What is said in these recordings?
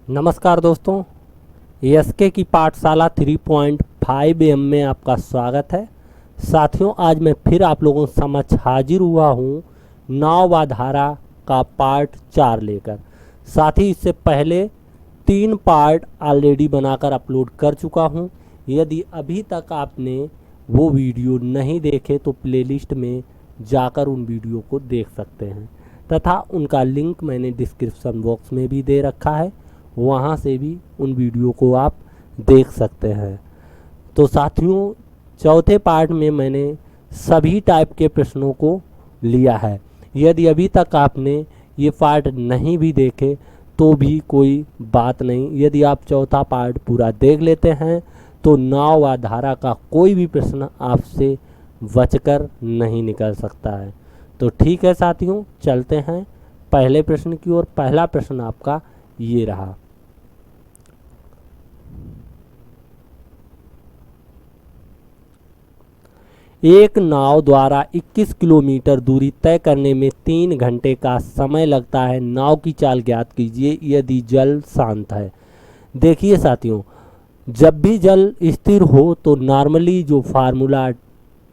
नमस्कार दोस्तों, एसके की पाठशाला 3.5 AM में आपका स्वागत है। साथियों, आज मैं फिर आप लोगों के समक्ष हाजिर हुआ हूँ नाव व धारा का पार्ट 4 लेकर। साथ ही इससे पहले 3 पार्ट ऑलरेडी बनाकर अपलोड कर चुका हूँ। यदि अभी तक आपने वो वीडियो नहीं देखे तो प्लेलिस्ट में जाकर उन वीडियो को देख सकते हैं तथा उनका लिंक मैंने डिस्क्रिप्शन बॉक्स में भी दे रखा है, वहाँ से भी उन वीडियो को आप देख सकते हैं। तो साथियों, चौथे पार्ट में मैंने सभी टाइप के प्रश्नों को लिया है। यदि अभी तक आपने ये पार्ट नहीं भी देखे तो भी कोई बात नहीं। यदि आप चौथा पार्ट पूरा देख लेते हैं तो नाव व धारा का कोई भी प्रश्न आपसे बचकर नहीं निकल सकता है। तो ठीक है साथियों, चलते हैं पहले प्रश्न की ओर। पहला प्रश्न आपका ये रहा। एक नाव द्वारा 21 किलोमीटर दूरी तय करने में 3 घंटे का समय लगता है। नाव की चाल ज्ञात कीजिए यदि जल शांत है। देखिए साथियों, जब भी जल स्थिर हो तो नॉर्मली जो फार्मूला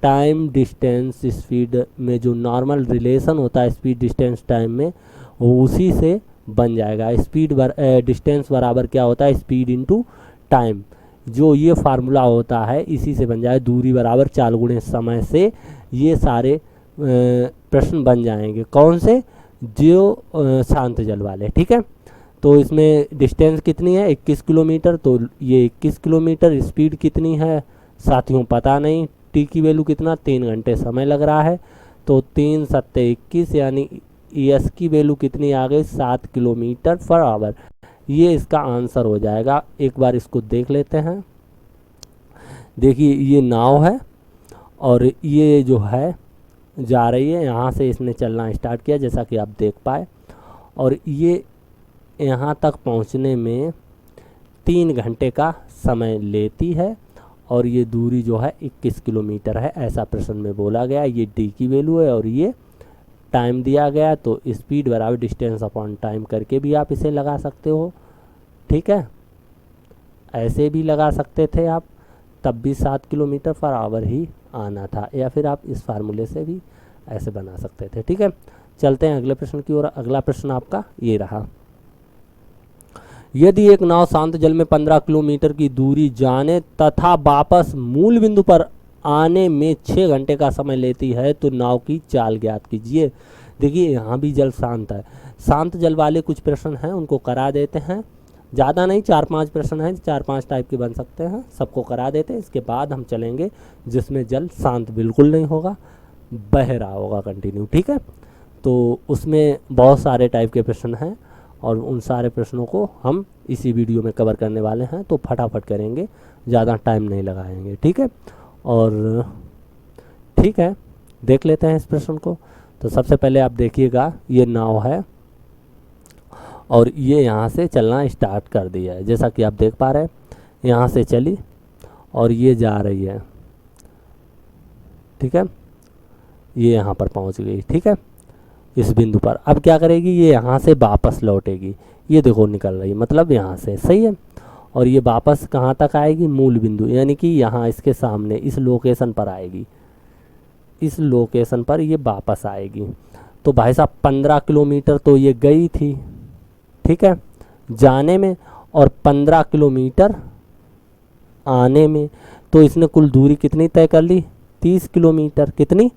टाइम डिस्टेंस स्पीड में जो नॉर्मल रिलेशन होता है स्पीड डिस्टेंस टाइम में, वो उसी से बन जाएगा। स्पीड डिस्टेंस बराबर क्या होता है, स्पीड इनटू टाइम। जो ये फार्मूला होता है इसी से बन जाए। दूरी बराबर चाल गुणे समय से ये सारे प्रश्न बन जाएंगे। कौन से? जो शांत जल वाले। ठीक है, तो इसमें डिस्टेंस कितनी है, 21 किलोमीटर। तो ये 21 किलोमीटर। स्पीड कितनी है साथियों पता नहीं। टी की वैल्यू कितना, 3 घंटे समय लग रहा है। तो 3 सत्ते 21 यानी एस की वैल्यू कितनी आ गई, 7 किलोमीटर पर आवर। ये इसका आंसर हो जाएगा। एक बार इसको देख लेते हैं। देखिए, ये नाव है और ये जो है जा रही है, यहाँ से इसने चलना स्टार्ट किया जैसा कि आप देख पाए, और ये यहाँ तक पहुँचने में 3 घंटे का समय लेती है। और ये दूरी जो है 21 किलोमीटर है, ऐसा प्रश्न में बोला गया। ये डी की वैल्यू है और ये टाइम दिया गया। तो स्पीड बराबर डिस्टेंस अपॉन टाइम करके भी आप इसे लगा सकते हो। ठीक है, ऐसे भी लगा सकते थे आप, तब भी 7 किलोमीटर पर आवर ही आना था। या फिर आप इस फार्मूले से भी ऐसे बना सकते थे। ठीक है, चलते हैं अगले प्रश्न की ओर। अगला प्रश्न आपका ये रहा। यदि एक नाव शांत जल में 15 किलोमीटर की दूरी जाने तथा वापस मूल बिंदु पर आने में 6 घंटे का समय लेती है तो नाव की चाल ज्ञात कीजिए। देखिए, यहाँ भी जल शांत है। शांत जल वाले कुछ प्रश्न हैं, उनको करा देते हैं। ज़्यादा नहीं, 4-5 प्रश्न हैं, 4-5 टाइप के बन सकते हैं, सबको करा देते हैं। इसके बाद हम चलेंगे जिसमें जल शांत बिल्कुल नहीं होगा, बह रहा होगा कंटिन्यू। ठीक है, तो उसमें बहुत सारे टाइप के प्रश्न हैं और उन सारे प्रश्नों को हम इसी वीडियो में कवर करने वाले हैं। तो फटाफट करेंगे, ज़्यादा टाइम नहीं लगाएंगे। ठीक है, और ठीक है, देख लेते हैं इस प्रश्न को। तो सबसे पहले आप देखिएगा, ये नाव है और ये यहाँ से चलना स्टार्ट कर दिया है जैसा कि आप देख पा रहे हैं। यहाँ से चली और ये जा रही है। ठीक है, ये यहाँ पर पहुँच गई। ठीक है, इस बिंदु पर अब क्या करेगी, ये यहाँ से वापस लौटेगी। ये देखो निकल रही, मतलब यहाँ से, सही है। और ये वापस कहाँ तक आएगी, मूल बिंदु, यानी कि यहाँ इसके सामने इस लोकेशन पर आएगी। इस लोकेशन पर ये वापस आएगी। तो भाई साहब 15 किलोमीटर तो ये गई थी, ठीक है, जाने में, और 15 किलोमीटर आने में। तो इसने कुल दूरी कितनी तय कर ली, 30 किलोमीटर। कितनी,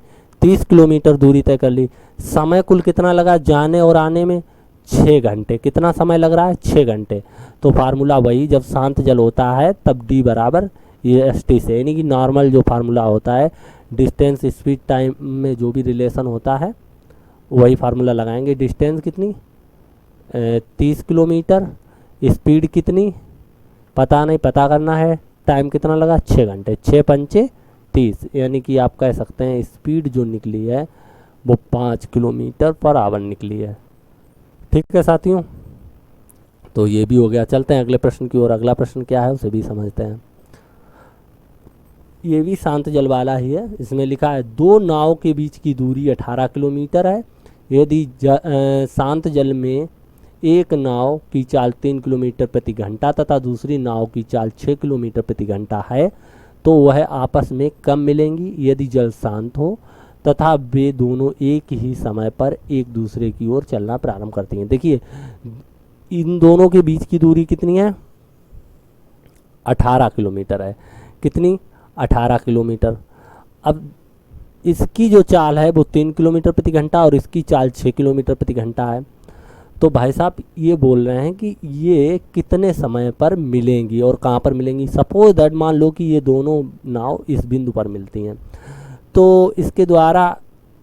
30 किलोमीटर दूरी तय कर ली। समय कुल कितना लगा जाने और आने में, 6 घंटे। कितना समय लग रहा है, 6 घंटे। तो फार्मूला वही, जब शांत जल होता है तब डी बराबर ये एस टी से, यानी कि नॉर्मल जो फार्मूला होता है डिस्टेंस स्पीड टाइम में जो भी रिलेशन होता है वही फार्मूला लगाएंगे। डिस्टेंस कितनी, 30 किलोमीटर। स्पीड कितनी पता नहीं, पता करना है। टाइम कितना लगा, 6 घंटे। 6 पंचे 30, यानी कि आप कह सकते हैं स्पीड जो निकली है वो 5 किलोमीटर पर आवर निकली है। ठीक है साथियों, तो ये भी हो गया। चलते हैं अगले प्रश्न की ओर। अगला प्रश्न क्या है उसे भी समझते हैं। ये भी शांत जल वाला ही है। इसमें लिखा है 2 नाव के बीच की दूरी 18 किलोमीटर है। यदि शांत जल में एक नाव की चाल 3 किलोमीटर प्रति घंटा तथा दूसरी नाव की चाल 6 किलोमीटर प्रति घंटा है तो वह आपस में कब मिलेंगी यदि जल शांत हो तथा वे दोनों एक ही समय पर एक दूसरे की ओर चलना प्रारंभ करती हैं। देखिए इन दोनों के बीच की दूरी कितनी है, 18 किलोमीटर है। कितनी, 18 किलोमीटर। अब इसकी जो चाल है वो 3 किलोमीटर प्रति घंटा और इसकी चाल 6 किलोमीटर प्रति घंटा है। तो भाई साहब ये बोल रहे हैं कि ये कितने समय पर मिलेंगी और कहाँ पर मिलेंगी। सपोज दैट मान लो कि ये दोनों नाव इस बिंदु पर मिलती हैं, तो इसके द्वारा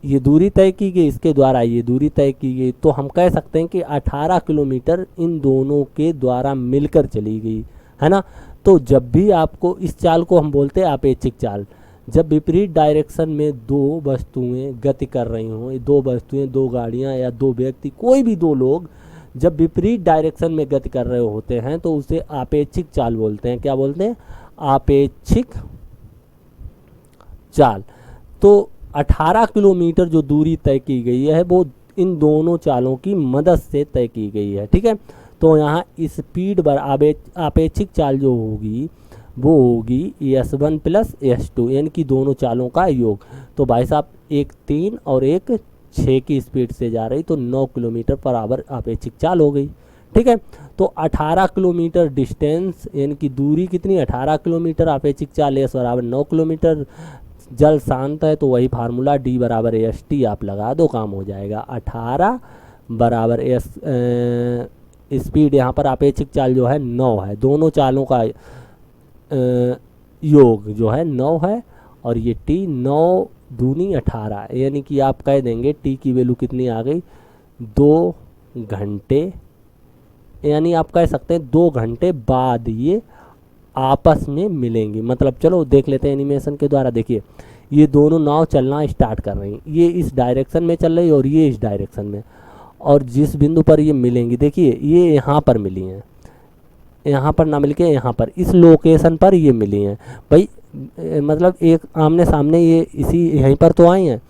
ये दूरी तय की गई, इसके द्वारा ये दूरी तय की गई, तो हम कह सकते हैं कि 18 किलोमीटर इन दोनों के द्वारा मिलकर चली गई, है ना। तो जब भी आपको इस चाल को हम बोलते हैं आपेक्षिक चाल, जब विपरीत डायरेक्शन में दो वस्तुएं गति कर रही हों, दो वस्तुएं, दो गाड़ियां या दो व्यक्ति, कोई भी दो लोग जब विपरीत डायरेक्शन में गति कर रहे होते हैं तो उसे आपेक्षिक चाल बोलते हैं। क्या बोलते हैं, आपेक्षिक चाल। तो 18 किलोमीटर जो दूरी तय की गई है वो इन दोनों चालों की मदद से तय की गई है, ठीक है। तो यहाँ स्पीड आपेक्षिक चाल जो होगी वो होगी S1 प्लस S2 यानी कि दोनों चालों का योग। तो भाई साहब एक 3 और एक 6 की स्पीड से जा रही तो 9 किलोमीटर पर आवर आपेक्षिक चाल हो गई, ठीक है। तो 18 किलोमीटर डिस्टेंस यानी कि दूरी कितनी, 18 किलोमीटर, आपेक्षिक चाल S बराबर 9 किलोमीटर, जल शांत है तो वही फार्मूला D बराबर ST आप लगा दो, काम हो जाएगा। 18 बराबर स्पीड यहाँ पर आपेक्षिक चाल जो है 9 है, दोनों चालों का योग जो है 9 है और ये T 9 दूनी 18 यानी कि आप कह देंगे T की वैल्यू कितनी आ गई, 2 घंटे, यानी आप कह सकते हैं 2 घंटे बाद ये आपस में मिलेंगी। मतलब चलो देख लेते हैं एनिमेशन के द्वारा। देखिए ये दोनों नाव चलना स्टार्ट कर रही हैं, ये इस डायरेक्शन में चल रही है और ये इस डायरेक्शन में, और जिस बिंदु पर ये मिलेंगी देखिए ये यहाँ पर मिली हैं, यहाँ पर ना मिलके यहाँ पर इस लोकेशन पर ये मिली हैं भाई, मतलब एक आमने सामने ये इसी यहीं पर तो आई हैं।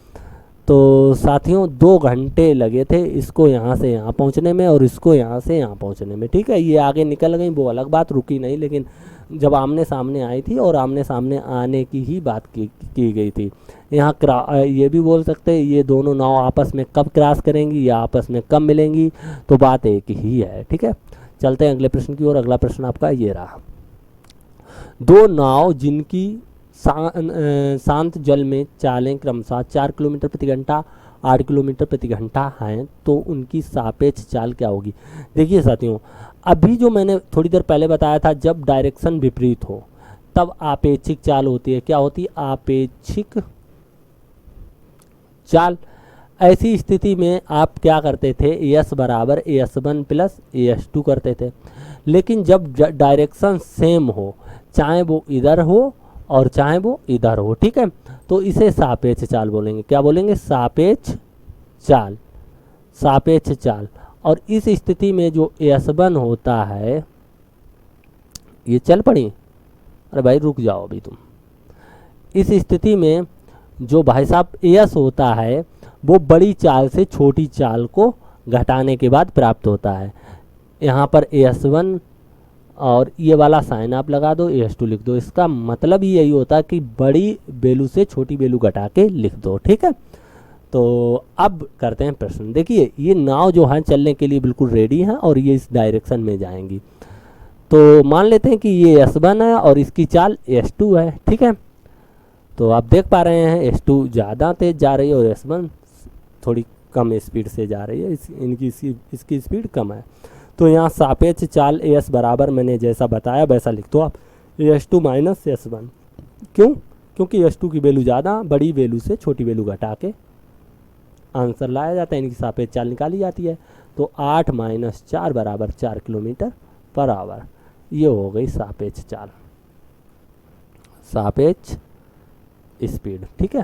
तो साथियों 2 घंटे लगे थे इसको यहाँ से यहाँ पहुँचने में और इसको यहाँ से यहाँ पहुँचने में, ठीक है। ये आगे निकल गई वो अलग बात, रुकी नहीं, लेकिन जब आमने सामने आई थी और आमने सामने आने की ही बात की गई थी। यहाँ ये भी बोल सकते हैं ये दोनों नाव आपस में कब क्रॉस करेंगी या आपस में कब मिलेंगी, तो बात एक ही है, ठीक है। चलते हैं अगले प्रश्न की ओर। अगला प्रश्न आपका ये रहा, दो नाव जिनकी शांत जल में चालें क्रमशः 4 किलोमीटर प्रति घंटा 8 किलोमीटर प्रति घंटा हैं तो उनकी सापेक्ष चाल क्या होगी। देखिए साथियों अभी जो मैंने थोड़ी देर पहले बताया था, जब डायरेक्शन विपरीत हो तब आपेक्षिक चाल होती है। क्या होती है, आपेक्षिक चाल। ऐसी स्थिति में आप क्या करते थे, S बराबर S1 प्लस S2 करते थे। लेकिन जब डायरेक्शन सेम हो, चाहे वो इधर हो और चाहे वो इधर हो, ठीक है, तो इसे सापेक्ष चाल बोलेंगे। क्या बोलेंगे, सापेक्ष चाल, सापेक्ष चाल। और इस स्थिति में जो S1 होता है, ये चल पड़ी, अरे भाई रुक जाओ अभी तुम। इस स्थिति में जो भाई साहब S होता है वो बड़ी चाल से छोटी चाल को घटाने के बाद प्राप्त होता है। यहाँ पर S1 और ये वाला साइन आप लगा दो, S2 लिख दो। इसका मतलब ही यही होता है कि बड़ी वैल्यू से छोटी वैल्यू घटा के लिख दो, ठीक है। तो अब करते हैं प्रश्न। देखिए ये नाव जो है चलने के लिए बिल्कुल रेडी है और ये इस डायरेक्शन में जाएंगी। तो मान लेते हैं कि ये S1 है और इसकी चाल S2 है, ठीक है। तो आप देख पा रहे हैं S2 ज़्यादा तेज जा रही है और S1 थोड़ी कम स्पीड से जा रही है, इसकी स्पीड कम है। तो यहाँ सापेक्ष चाल S बराबर मैंने जैसा बताया वैसा लिख दो आप, S2 माइनस S1। क्यों, क्योंकि S2 की वैल्यू ज़्यादा, बड़ी वैल्यू से छोटी वैल्यू घटा के आंसर लाया जाता है, इनकी सापेक्ष चाल निकाली जाती है। तो 8 माइनस 4 बराबर 4 किलोमीटर पर आवर, ये हो गई सापेक्ष चाल, सापेक्ष स्पीड, ठीक है।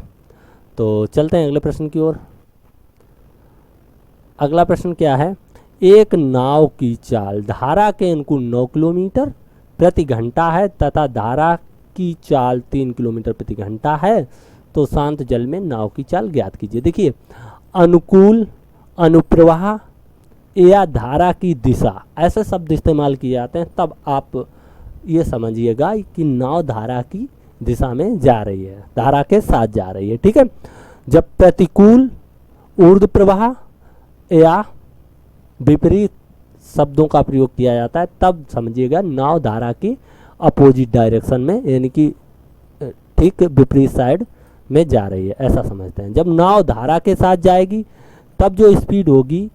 तो चलते हैं अगले प्रश्न की ओर। अगला प्रश्न क्या है, एक नाव की चाल धारा के अनुकूल 9 किलोमीटर प्रति घंटा है तथा धारा की चाल 3 किलोमीटर प्रति घंटा है, तो शांत जल में नाव की चाल ज्ञात कीजिए। देखिए अनुकूल, अनुप्रवाह, या धारा की दिशा, ऐसे शब्द इस्तेमाल किए जाते हैं, तब आप ये समझिएगा कि नाव धारा की दिशा में जा रही है, धारा के साथ जा रही है। ठीक है, जब प्रतिकूल ऊर्ध्व प्रवाह या विपरीत शब्दों का प्रयोग किया जाता है तब समझिएगा नाव धारा की अपोजिट डायरेक्शन में, यानी कि ठीक विपरीत साइड में जा रही है, ऐसा समझते हैं। जब नाव धारा के साथ जाएगी तब जो स्पीड होगी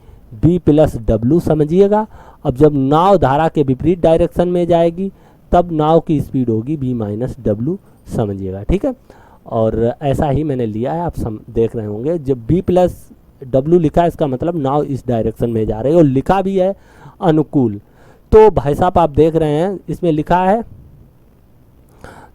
b प्लस डब्लू समझिएगा। अब जब नाव धारा के विपरीत डायरेक्शन में जाएगी तब नाव की स्पीड होगी b माइनस डब्लू समझिएगा। ठीक है, और ऐसा ही मैंने लिया है, आप देख रहे होंगे। जब b प्लस डब्लू लिखा है इसका मतलब नाव इस डायरेक्शन में जा रही है, और लिखा भी है अनुकूल। तो भाई साहब आप देख रहे हैं इसमें लिखा है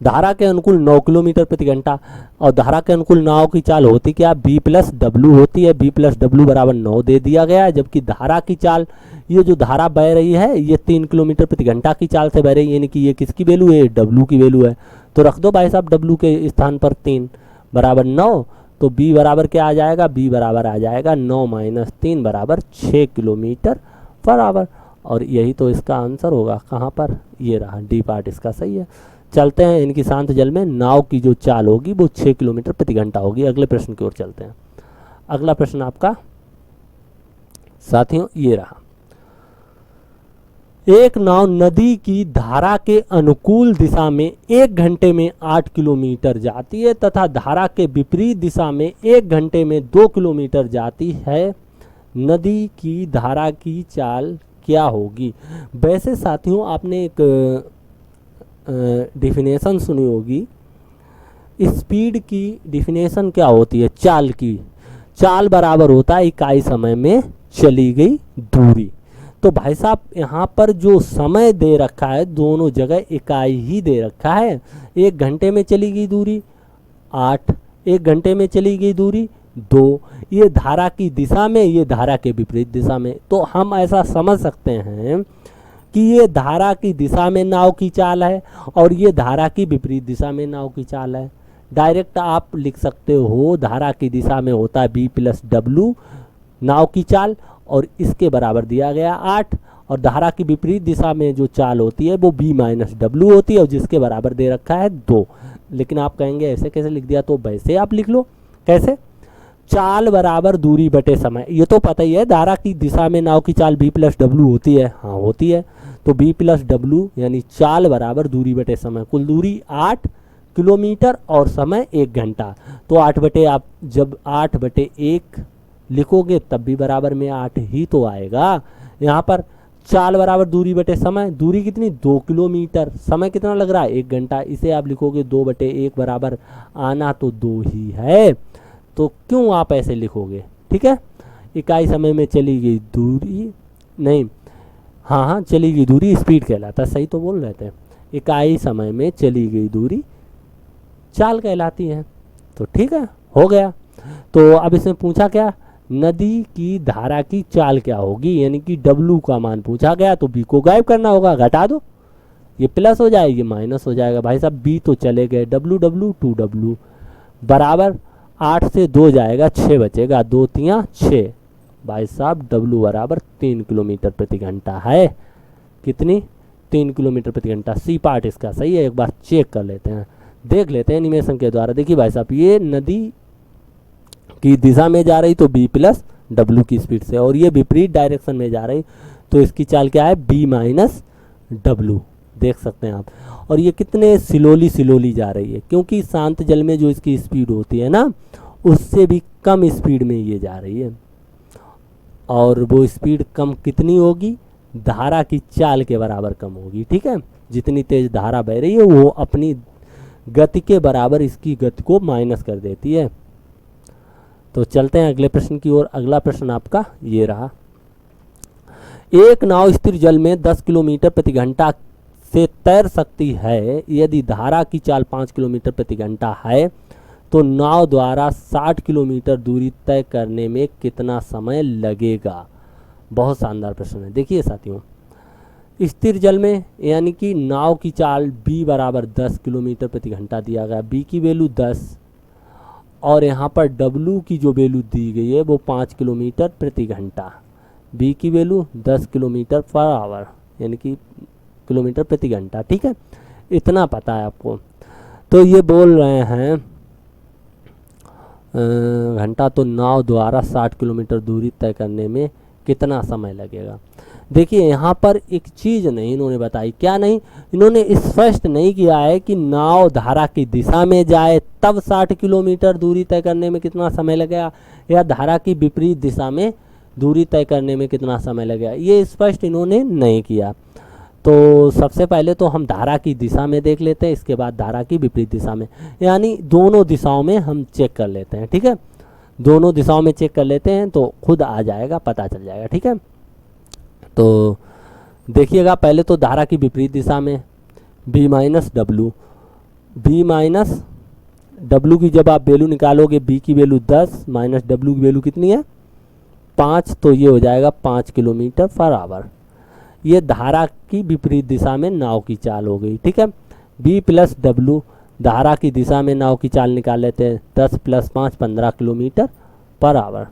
धारा के अनुकूल 9 किलोमीटर प्रति घंटा, और धारा के अनुकूल नाव की चाल होती क्या, b प्लस डब्लू होती है। b प्लस डब्लू बराबर 9 दे दिया गया है, जबकि धारा की चाल, ये जो धारा बह रही है ये 3 किलोमीटर प्रति घंटा की चाल से बह रही है, यानी कि ये किसकी वैल्यू है, डब्लू की वैल्यू है। तो रख दो भाई साहब डब्लू के स्थान पर 3 बराबर 9, तो b बराबर क्या आ जाएगा, b बराबर आ जाएगा 9 माइनस 3 बराबर 6 किलोमीटर बराबर। और यही तो इसका आंसर होगा, कहाँ पर, ये रहा, डी पार्ट इसका सही है। चलते हैं, इनकी शांत जल में नाव की जो चाल होगी वो 6 किलोमीटर प्रति घंटा होगी। अगले प्रश्न की ओर चलते हैं। अगला प्रश्न आपका साथियों ये रहा, एक नाव नदी की धारा के अनुकूल दिशा में 1 घंटे में 8 किलोमीटर जाती है तथा धारा के विपरीत दिशा में 1 घंटे में 2 किलोमीटर जाती है, नदी की धारा की चाल क्या होगी। वैसे साथियों आपने एक डेफिनेशन सुनी होगी, स्पीड की डेफिनेशन क्या होती है, चाल की। चाल बराबर होता है इकाई समय में चली गई दूरी। तो भाई साहब यहाँ पर जो समय दे रखा है दोनों जगह इकाई ही दे रखा है। 1 घंटे में चली गई दूरी 8, 1 घंटे में चली गई दूरी 2, ये धारा की दिशा में, ये धारा के विपरीत दिशा में। तो हम ऐसा समझ सकते हैं कि ये धारा की दिशा में नाव की चाल है और ये धारा की विपरीत दिशा में नाव की चाल है। डायरेक्ट आप लिख सकते हो धारा की दिशा में होता है b प्लस डब्लू नाव की चाल, और इसके बराबर दिया गया 8, और धारा की विपरीत दिशा में जो चाल होती है वो b माइनस डब्लू होती है, और जिसके बराबर दे रखा है 2। लेकिन आप कहेंगे ऐसे कैसे लिख दिया, तो वैसे आप लिख लो। कैसे, चाल बराबर दूरी बटे समय, ये तो पता ही है धारा की दिशा में नाव की चाल b प्लस डब्लू होती है, हाँ होती है। तो b प्लस डब्लू यानी चाल बराबर दूरी बटे समय, कुल दूरी 8 किलोमीटर और समय 1 घंटा। तो 8 बटे, आप जब 8 बटे 1 लिखोगे तब भी बराबर में 8 ही तो आएगा। यहाँ पर चाल बराबर दूरी बटे समय, दूरी कितनी 2 किलोमीटर, समय कितना लग रहा है 1 घंटा, इसे आप लिखोगे 2 बटे 1 बराबर आना तो 2 ही है। तो क्यों आप ऐसे लिखोगे, ठीक है। इकाई समय में चली गई दूरी, नहीं हाँ चली गई दूरी स्पीड कहलाता है, सही तो बोल रहे थे। इकाई समय में चली गई दूरी चाल कहलाती है। तो ठीक है, हो गया। तो अब इसमें पूछा क्या, नदी की धारा की चाल क्या होगी, यानी कि डब्लू का मान पूछा गया, तो बी को गायब करना होगा, घटा दो, ये प्लस हो जाएगा ये माइनस हो जाएगा। भाई साहब बी तो चले गए, डब्लू डब्लू 2w बराबर 8 से 2 जाएगा 6 बचेगा, 2 तियाँ 6। भाई साहब डब्लू बराबर 3 किलोमीटर प्रति घंटा है। कितनी, 3 किलोमीटर प्रति घंटा। सी पार्ट इसका सही है, एक बार चेक कर लेते हैं, देख लेते हैं एनिमेशन के द्वारा। देखिए भाई साहब ये नदी की दिशा में जा रही तो b प्लस डब्लू की स्पीड से, और ये विपरीत डायरेक्शन में जा रही तो इसकी चाल क्या है b माइनस डब्लू, देख सकते हैं आप। और ये कितने स्लोली जा रही है, क्योंकि शांत जल में जो इसकी स्पीड होती है ना उससे भी कम स्पीड में ये जा रही है। और वो स्पीड कम कितनी होगी, धारा की चाल के बराबर कम होगी, ठीक है। जितनी तेज धारा बह रही है वो अपनी गति के बराबर इसकी गति को माइनस कर देती है। तो चलते हैं अगले प्रश्न की ओर। अगला प्रश्न आपका ये रहा, एक नाव स्थिर जल में 10 किलोमीटर प्रति घंटा से तैर सकती है, यदि धारा की चाल 5 किलोमीटर प्रति घंटा है तो नाव द्वारा 60 किलोमीटर दूरी तय करने में कितना समय लगेगा। बहुत शानदार प्रश्न है। देखिए साथियों, स्थिर जल में यानी कि नाव की चाल b बराबर 10 किलोमीटर प्रति घंटा दिया गया, b की वैल्यू 10 और यहाँ पर w की जो वैल्यू दी गई है वो 5 किलोमीटर प्रति घंटा। बी की वैल्यू 10 किलोमीटर पर आवर यानी कि किलोमीटर प्रति घंटा। ठीक है, इतना पता है आपको। तो ये बोल रहे हैं घंटा तो नाव द्वारा 60 किलोमीटर दूरी तय करने में कितना समय लगेगा। देखिए यहाँ पर एक चीज़ नहीं इन्होंने बताई, क्या नहीं, इन्होंने स्पष्ट नहीं किया है कि नाव धारा की दिशा में जाए तब 60 किलोमीटर दूरी तय करने में कितना समय लगेगा, या धारा की विपरीत दिशा में दूरी तय करने में कितना समय लगेगा, ये स्पष्ट इन्होंने नहीं किया। तो सबसे पहले तो हम धारा की दिशा में देख लेते हैं, इसके बाद धारा की विपरीत दिशा में, यानी दोनों दिशाओं में हम चेक कर लेते हैं। ठीक है, दोनों दिशाओं में चेक कर लेते हैं तो खुद आ जाएगा, पता चल जाएगा। ठीक है, तो देखिएगा पहले तो धारा की विपरीत दिशा में बी माइनस डब्लू की जब आप वैल्यू निकालोगे, बी की वैल्यू 10 माइनस डब्लू की वैल्यू कितनी है 5, तो ये हो जाएगा 5 किलोमीटर पर आवर। ये धारा की विपरीत दिशा में नाव की चाल हो गई। ठीक है, बी प्लस डब्लू धारा की दिशा में नाव की चाल निकाल लेते हैं, 10 प्लस 5 15 किलोमीटर पर आवर।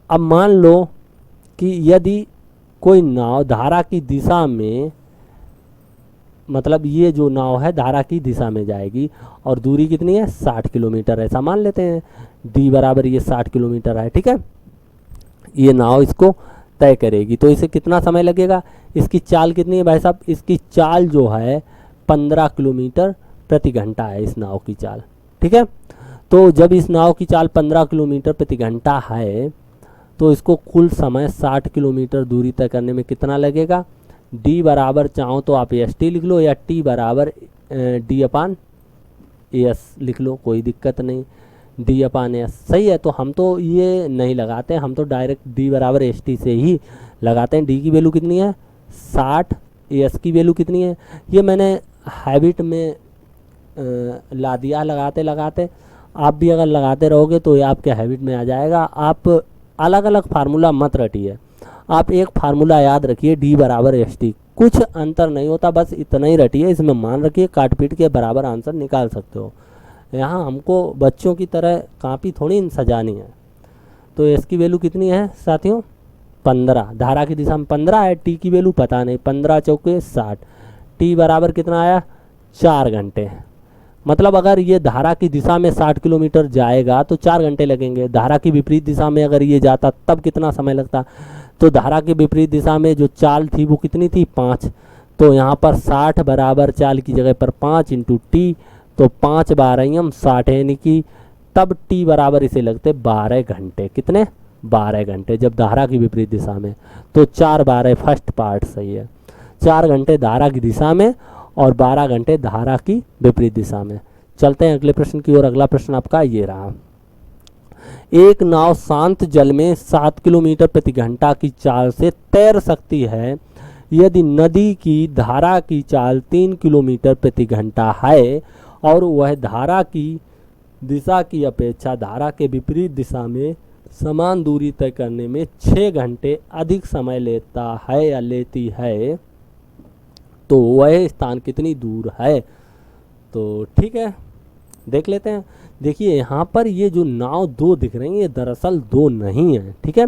अब मान लो कि यदि कोई नाव धारा की दिशा में, मतलब ये जो नाव है धारा की दिशा में जाएगी और दूरी कितनी है 60 किलोमीटर, ऐसा मान लेते हैं, डी बराबर ये 60 किलोमीटर है। ठीक है, ये नाव इसको तय करेगी, तो इसे कितना समय लगेगा, इसकी चाल कितनी है भाई साहब, इसकी चाल जो है 15 किलोमीटर प्रति घंटा है इस नाव की चाल। ठीक है, तो जब इस नाव की चाल 15 किलोमीटर प्रति घंटा है तो इसको कुल समय 60 किलोमीटर दूरी तय करने में कितना लगेगा। डी बराबर चाहो तो आप एस टी लिख लो या टी बराबर डी अपान एस लिख लो, कोई दिक्कत नहीं, डी अपान एस सही है। तो हम तो ये नहीं लगाते, हम तो डायरेक्ट डी बराबर एस टी से ही लगाते हैं। डी की वैल्यू कितनी है 60, एस की वैल्यू कितनी है, ये मैंने हैबिट में ला दिया लगाते लगाते, आप भी अगर लगाते रहोगे तो ये आपके हैबिट में आ जाएगा। आप अलग अलग फार्मूला मत रटिए, आप एक फार्मूला याद रखिए, डी बराबर एस टी, कुछ अंतर नहीं होता, बस इतना ही रटिए, इसमें मान रखिए, काट पीट के बराबर आंसर निकाल सकते हो। यहाँ हमको बच्चों की तरह कापी थोड़ी सजानी है। तो एस की वैल्यू कितनी है साथियों 15, धारा की दिशा में 15 है, टी की वैल्यू पता नहीं, 15 चौके 60, टी बराबर कितना आया 4 घंटे। मतलब अगर ये धारा की दिशा में 60 किलोमीटर जाएगा तो 4 घंटे लगेंगे, धारा की विपरीत दिशा में अगर ये जाता तब कितना समय लगता। तो धारा की विपरीत दिशा में जो चाल थी वो कितनी थी 5, तो यहाँ पर 60 बराबर चाल की जगह पर 5 इंटू टी, तो 5 12 60 यानी कि तब टी बराबर इसे लगते 12 घंटे। कितने 12 घंटे जब धारा की विपरीत दिशा में, तो 4 12 फर्स्ट पार्ट सही है, 4 घंटे धारा की दिशा में और 12 घंटे धारा की विपरीत दिशा में। चलते हैं अगले प्रश्न की ओर। अगला प्रश्न आपका ये रहा, एक नाव शांत जल में 7 किलोमीटर प्रति घंटा की चाल से तैर सकती है यदि नदी की धारा की चाल 3 किलोमीटर प्रति घंटा है और वह धारा की दिशा की अपेक्षा धारा के विपरीत दिशा में समान दूरी तय करने में 6 घंटे अधिक समय लेता है या लेती है, तो वह स्थान कितनी दूर है। तो ठीक है, देख लेते हैं। देखिए यहाँ पर ये जो नाव 2 दिख रही है ये दरअसल 2 नहीं है। ठीक है,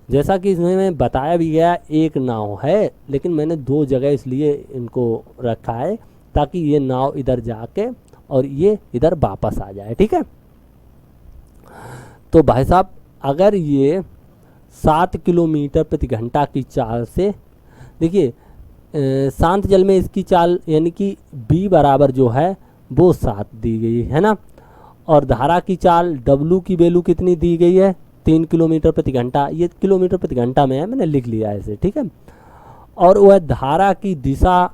जैसा कि इसमें बताया भी गया एक नाव है, लेकिन मैंने 2 जगह इसलिए इनको रखा है ताकि ये नाव इधर जाके और ये इधर वापस आ जाए। ठीक है, तो भाई साहब अगर ये 7 किलोमीटर प्रति घंटा की चाल से, देखिए शांत जल में इसकी चाल यानी कि b बराबर जो है वो 7 दी गई है ना, और धारा की चाल w की वैल्यू कितनी दी गई है 3 किलोमीटर प्रति घंटा, ये किलोमीटर प्रति घंटा में है, मैंने लिख लिया है इसे। ठीक है, और वह धारा की दिशा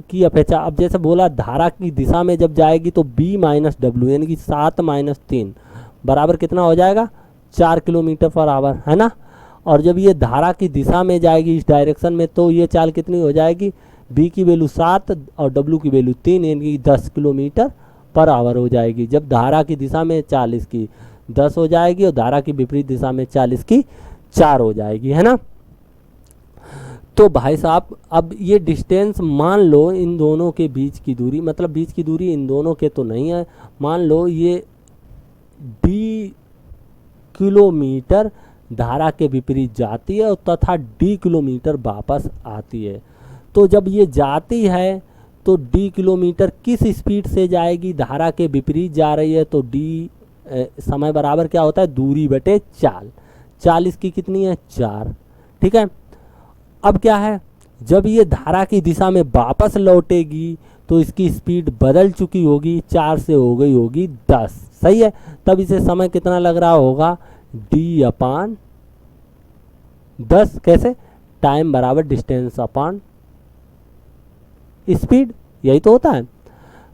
की अपेक्षा, अब जैसे बोला धारा की दिशा में जब जाएगी तो b माइनस डब्लू यानी कि 7 माइनस 3 बराबर कितना हो जाएगा 4 किलोमीटर पर आवर है ना, और जब ये धारा की दिशा में जाएगी इस डायरेक्शन में तो ये चाल कितनी हो जाएगी, b की वैल्यू 7 और w की वैल्यू 3 यानी कि 10 किलोमीटर पर आवर हो जाएगी। जब धारा की दिशा में 40 की 10 हो जाएगी और धारा की विपरीत दिशा में 40 की 4 हो जाएगी है ना। तो भाई साहब अब ये डिस्टेंस मान लो इन दोनों के बीच की दूरी, मतलब बीच की दूरी इन दोनों के तो नहीं है, मान लो ये d किलोमीटर धारा के विपरीत जाती है और तथा d किलोमीटर वापस आती है। तो जब ये जाती है तो d किलोमीटर किस स्पीड से जाएगी, धारा के विपरीत जा रही है तो d समय बराबर क्या होता है, दूरी बटे चाल। चाल इसकी कितनी है, 4। ठीक है। अब क्या है, जब ये धारा की दिशा में वापस लौटेगी तो इसकी स्पीड बदल चुकी होगी, 4 से हो गई होगी 10। सही है। तब इसे समय कितना लग रहा होगा, d/10। कैसे, टाइम बराबर डिस्टेंस अपॉन स्पीड, यही तो होता है।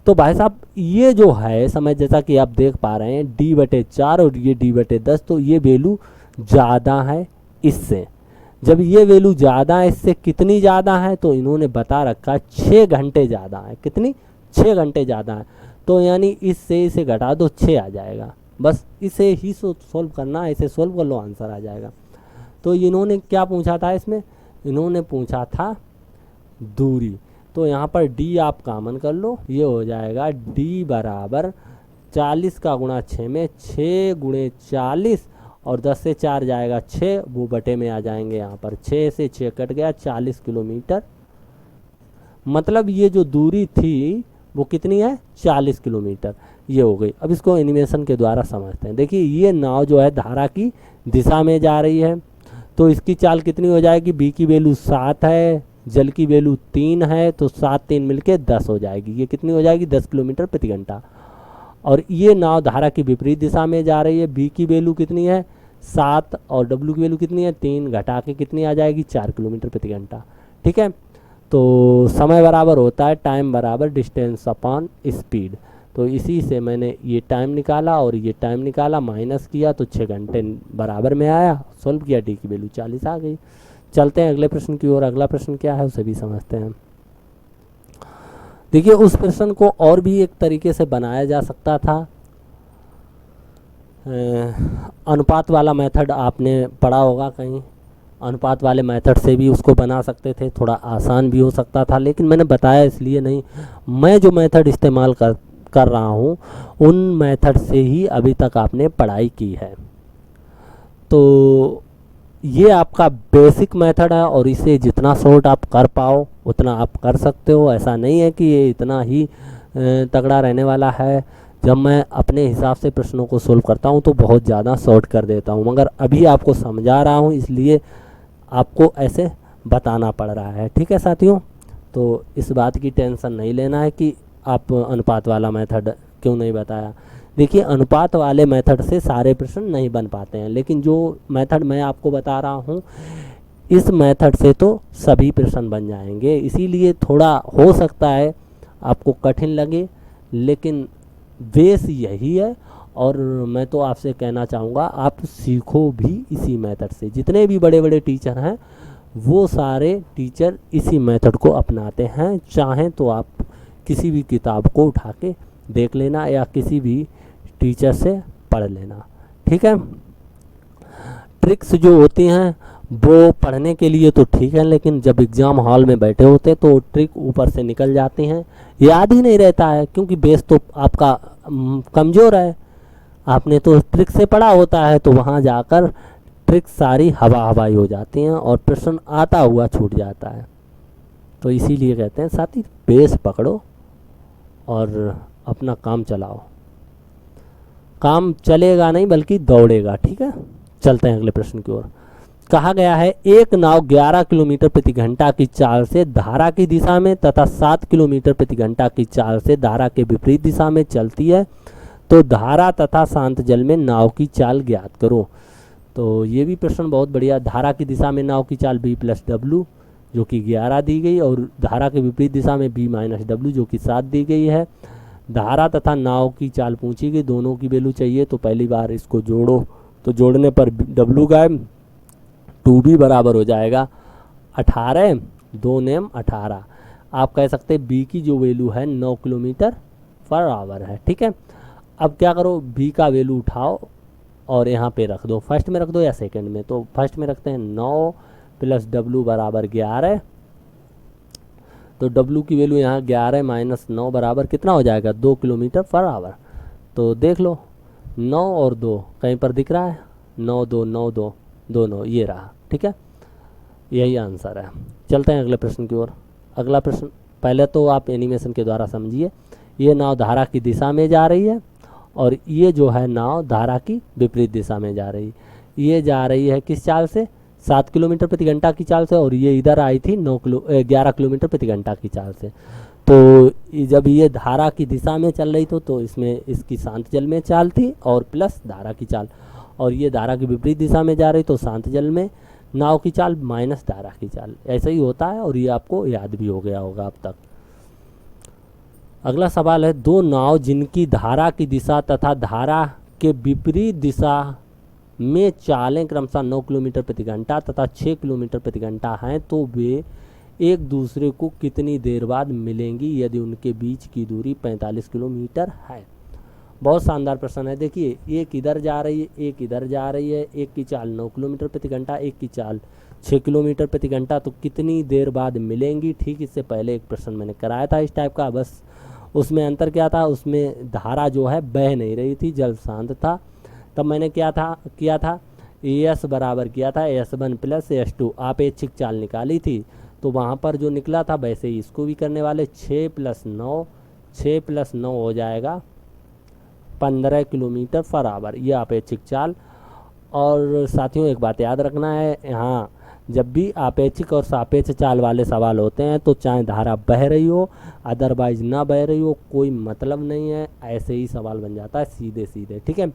तो भाई साहब ये जो है समय, जैसा कि आप देख पा रहे हैं d/4 और ये d/10, तो ये वैल्यू ज़्यादा है इससे। जब ये वैल्यू ज़्यादा है इससे, कितनी ज़्यादा है, तो इन्होंने बता रखा 6 घंटे ज़्यादा है। कितनी, 6 घंटे ज़्यादा है। तो यानी इससे इसे घटा दो, 6 आ जाएगा। बस इसे ही सोल्व करना है, इसे सोल्व कर लो, आंसर आ जाएगा। तो इन्होंने क्या पूछा था इसमें, इन्होंने पूछा था दूरी। तो यहाँ पर d आप कॉमन कर लो, ये हो जाएगा d बराबर 40 का गुणा 6 में 6 गुणे 40 और 10 से 4 जाएगा 6, वो बटे में आ जाएंगे। यहाँ पर 6 से 6 कट गया, 40 किलोमीटर। मतलब ये जो दूरी थी वो कितनी है, 40 किलोमीटर। ये हो गई। अब इसको एनिमेशन के द्वारा समझते हैं। देखिए ये नाव जो है धारा की दिशा में जा रही है, तो इसकी चाल कितनी हो जाएगी, b की वैल्यू 7 है, जल की वैल्यू 3 है, तो 7 3 मिलके 10 हो जाएगी। ये कितनी हो जाएगी, 10 किलोमीटर प्रति घंटा। और ये नाव धारा की विपरीत दिशा में जा रही है, b की वैल्यू कितनी है, 7 और w की वैल्यू कितनी है, 3, घटा के कितनी आ जाएगी, 4 किलोमीटर प्रति घंटा। ठीक है। तो समय बराबर होता है टाइम बराबर डिस्टेंस अपॉन स्पीड। तो इसी से मैंने ये टाइम निकाला और ये टाइम निकाला, माइनस किया तो 6 घंटे बराबर में आया। सॉल्व किया, d की वैल्यू 40 आ गई। चलते हैं अगले प्रश्न की ओर। अगला प्रश्न क्या है उसे भी समझते हैं। देखिए उस प्रश्न को और भी एक तरीके से बनाया जा सकता था। अनुपात वाला मेथड आपने पढ़ा होगा कहीं, अनुपात वाले मेथड से भी उसको बना सकते थे, थोड़ा आसान भी हो सकता था, लेकिन मैंने बताया इसलिए नहीं। मैं जो मेथड इस्तेमाल कर रहा हूँ उन मेथड से ही अभी तक आपने पढ़ाई की है। तो ये आपका बेसिक मेथड है और इसे जितना शॉर्ट आप कर पाओ उतना आप कर सकते हो। ऐसा नहीं है कि ये इतना ही तगड़ा रहने वाला है। जब मैं अपने हिसाब से प्रश्नों को सोल्व करता हूँ तो बहुत ज़्यादा शॉर्ट कर देता हूँ, मगर अभी आपको समझा रहा हूँ इसलिए आपको ऐसे बताना पड़ रहा है। ठीक है साथियों, तो इस बात की टेंशन नहीं लेना है कि आप अनुपात वाला मेथड क्यों नहीं बताया। देखिए अनुपात वाले मेथड से सारे प्रश्न नहीं बन पाते हैं, लेकिन जो मेथड मैं आपको बता रहा हूँ इस मेथड से तो सभी प्रश्न बन जाएंगे। इसीलिए थोड़ा हो सकता है आपको कठिन लगे, लेकिन बेस यही है। और मैं तो आपसे कहना चाहूँगा आप सीखो भी इसी मेथड से। जितने भी बड़े बड़े टीचर हैं वो सारे टीचर इसी मेथड को अपनाते हैं। चाहें तो आप किसी भी किताब को उठा के देख लेना या किसी भी टीचर से पढ़ लेना। ठीक है। ट्रिक्स जो होती हैं वो पढ़ने के लिए तो ठीक है, लेकिन जब एग्ज़ाम हॉल में बैठे होते तो ट्रिक ऊपर से निकल जाती हैं, याद ही नहीं रहता है, क्योंकि बेस तो आपका कमज़ोर है। आपने तो ट्रिक से पढ़ा होता है तो वहाँ जाकर ट्रिक सारी हवाई हो जाती हैं और प्रश्न आता हुआ छूट जाता है। तो इसीलिए कहते हैं साथी बेस पकड़ो और अपना काम चलाओ। काम चलेगा नहीं बल्कि दौड़ेगा। ठीक है। चलते हैं अगले प्रश्न की ओर। कहा गया है एक नाव 11 किलोमीटर प्रति घंटा की चाल से धारा की दिशा में तथा 7 किलोमीटर प्रति घंटा की चाल से धारा के विपरीत दिशा में चलती है, तो धारा तथा शांत जल में नाव की चाल ज्ञात करो। तो ये भी प्रश्न बहुत बढ़िया। धारा की दिशा में नाव की चाल b + w जो कि 11 दी गई और धारा के विपरीत दिशा में b - w जो कि 7 दी गई है। धारा तथा नाव की चाल पूछी गई, दोनों की वैल्यू चाहिए। तो पहली बार इसको जोड़ो, तो जोड़ने पर w गायब, 2b बराबर हो जाएगा 18, 2 नेम 18। आप कह सकते हैं b की जो वैल्यू है 9 किलोमीटर/आवर है। ठीक है। अब क्या करो, b का वैल्यू उठाओ और यहाँ पे रख दो। फर्स्ट में रख दो या सेकंड में, तो फर्स्ट में रखते हैं 9 + w बराबर 11। तो w की वैल्यू यहाँ 11 - 9 बराबर कितना हो जाएगा, 2 किलोमीटर/आवर। तो देख लो 9 और 2 कहीं पर दिख रहा है, 9 2 9 2, 2 9 ये रहा, ठीक है, यही आंसर है। चलते हैं अगले प्रश्न की ओर। अगला प्रश्न, पहले तो आप एनिमेशन के द्वारा समझिए। ये नाव धारा की दिशा में जा रही है और ये जो है नाव धारा की विपरीत दिशा में जा रही है। ये जा रही है किस चाल से, 7 किलोमीटर प्रति घंटा की चाल से, और ये इधर आई थी 11 किलोमीटर प्रति घंटा की चाल से। तो जब ये धारा की दिशा में चल रही तो इसमें इसकी शांत जल में चाल थी और प्लस धारा की चाल, और ये धारा की विपरीत दिशा में जा रही तो शांत जल में नाव की चाल माइनस धारा की चाल, ऐसा ही होता है और ये आपको याद भी हो गया होगा अब तक। अगला सवाल है, दो नाव जिनकी धारा की दिशा तथा धारा के विपरीत दिशा में चालें क्रमशः 9 किलोमीटर प्रति घंटा तथा 6 किलोमीटर प्रति घंटा हैं, तो वे एक दूसरे को कितनी देर बाद मिलेंगी यदि उनके बीच की दूरी 45 किलोमीटर है। बहुत शानदार प्रश्न है। देखिए, एक इधर जा रही है, एक इधर जा रही है, एक की चाल 9 किलोमीटर प्रति घंटा, एक की चाल 6 किलोमीटर प्रति घंटा, तो कितनी देर बाद मिलेंगी। ठीक इससे पहले एक प्रश्न मैंने कराया था इस टाइप का, बस उसमें अंतर क्या था, उसमें धारा जो है बह नहीं रही थी, जल शांत था। तब मैंने किया था एस बराबर किया था S1 प्लस S2, आपेक्षिक चाल निकाली थी। तो वहाँ पर जो निकला था वैसे ही इसको भी करने वाले, 6 + 9 हो जाएगा 15 किलोमीटर पर आवर, ये अपेक्षिक चाल। और साथियों एक बात याद रखना है, यहाँ जब भी अपेक्षिक और सापेक्ष चाल वाले सवाल होते हैं तो चाहे धारा बह रही हो अदरवाइज ना बह रही हो, कोई मतलब नहीं है, ऐसे ही सवाल बन जाता है सीधे सीधे। ठीक है,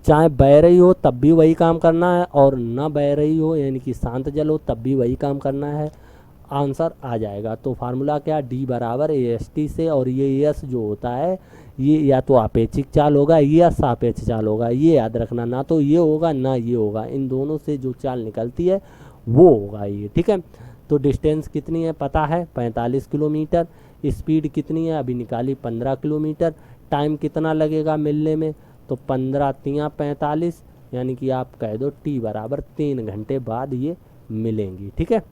चाहे बह रही हो तब भी वही काम करना है और ना बह रही हो यानी कि शांत जल हो तब भी वही काम करना है, आंसर आ जाएगा। तो फार्मूला क्या, D बराबर AST से, और ये S जो होता है ये या तो अपेक्षिक चाल होगा या सापेक्ष चाल होगा, ये याद रखना, ना तो ये होगा ना ये होगा, इन दोनों से जो चाल निकलती है वो होगा ये। ठीक है, तो डिस्टेंस कितनी है पता है, 45 किलोमीटर। स्पीड कितनी है अभी निकाली, 15 किलोमीटर। टाइम कितना लगेगा मिलने में, तो 15 × 45 यानी कि आप कह दो T बराबर 3 घंटे बाद ये मिलेंगी। ठीक है,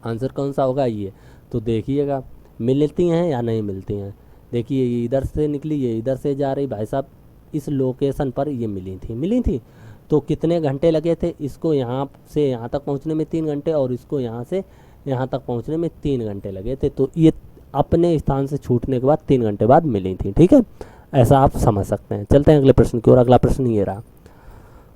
आंसर कौन सा होगा ये, तो देखिएगा मिलती हैं या नहीं मिलती हैं। देखिए ये इधर से निकली, ये इधर से जा रही, भाई साहब इस लोकेशन पर ये मिली थी। तो कितने घंटे लगे थे, इसको यहाँ से यहाँ तक पहुँचने में 3 घंटे और इसको यहाँ से यहाँ तक पहुँचने में 3 घंटे लगे थे। तो ये अपने स्थान से छूटने के बाद 3 घंटे बाद मिली थी। ठीक है, ऐसा आप समझ सकते हैं। चलते हैं अगले प्रश्न की ओर। अगला प्रश्न ये रहा,